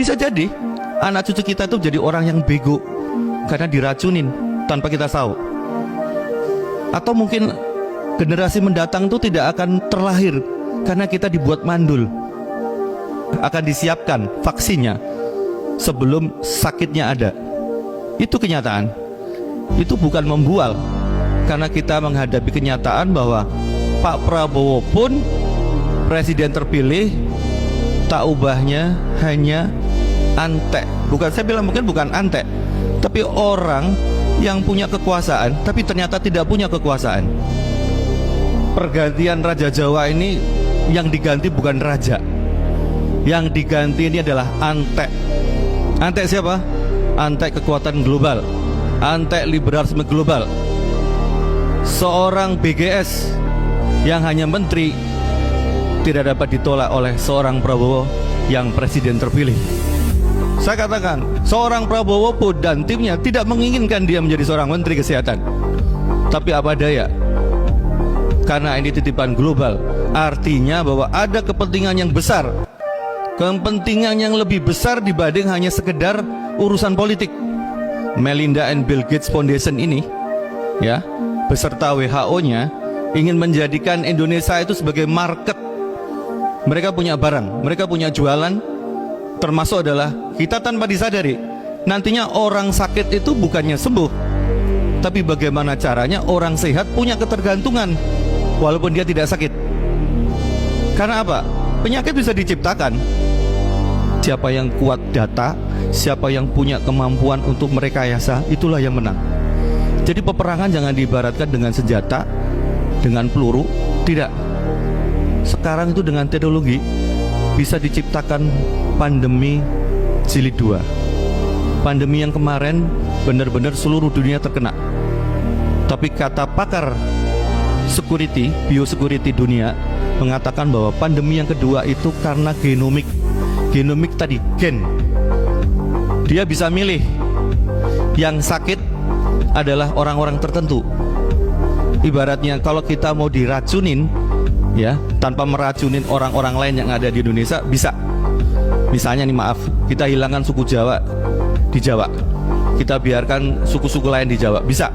Bisa jadi anak cucu kita itu jadi orang yang bego karena diracunin tanpa kita tahu. Atau mungkin generasi mendatang itu tidak akan terlahir karena kita dibuat mandul. Akan disiapkan vaksinnya sebelum sakitnya ada. Itu kenyataan. Itu bukan membual, karena kita menghadapi kenyataan bahwa Pak Prabowo pun presiden terpilih, tak ubahnya hanya antek. Bukan, saya bilang mungkin bukan antek, tapi orang yang punya kekuasaan tapi ternyata tidak punya kekuasaan. Pergantian Raja Jawa ini yang diganti bukan raja, yang diganti ini adalah antek. Antek siapa? Antek kekuatan global, antek liberalisme global. Seorang BGS yang hanya menteri tidak dapat ditolak oleh seorang Prabowo yang presiden terpilih. Saya katakan, seorang Prabowo pun dan timnya tidak menginginkan dia menjadi seorang menteri kesehatan. Tapi apa daya, karena ini titipan global, artinya bahwa ada kepentingan yang besar, kepentingan yang lebih besar dibanding hanya sekedar urusan politik. Melinda and Bill Gates Foundation ini, ya, beserta WHO-nya ingin menjadikan Indonesia itu sebagai market. Mereka punya barang, mereka punya jualan, termasuk adalah kita tanpa disadari. Nantinya orang sakit itu bukannya sembuh, tapi bagaimana caranya orang sehat punya ketergantungan walaupun dia tidak sakit. Karena apa? Penyakit bisa diciptakan. Siapa yang kuat data, siapa yang punya kemampuan untuk merekayasa, itulah yang menang. Jadi peperangan jangan diibaratkan dengan senjata, dengan peluru. Tidak. Sekarang itu dengan teknologi bisa diciptakan pandemi jilid 2. Pandemi yang kemarin benar-benar seluruh dunia terkena. Tapi kata pakar security, biosecurity dunia mengatakan bahwa pandemi yang kedua itu karena genomik. Genomik tadi, gen. Dia bisa milih yang sakit adalah orang-orang tertentu. Ibaratnya kalau kita mau diracunin, ya, tanpa meracunin orang-orang lain yang ada di Indonesia, bisa. Misalnya nih, maaf, kita hilangkan suku Jawa di Jawa, kita biarkan suku-suku lain di Jawa, bisa.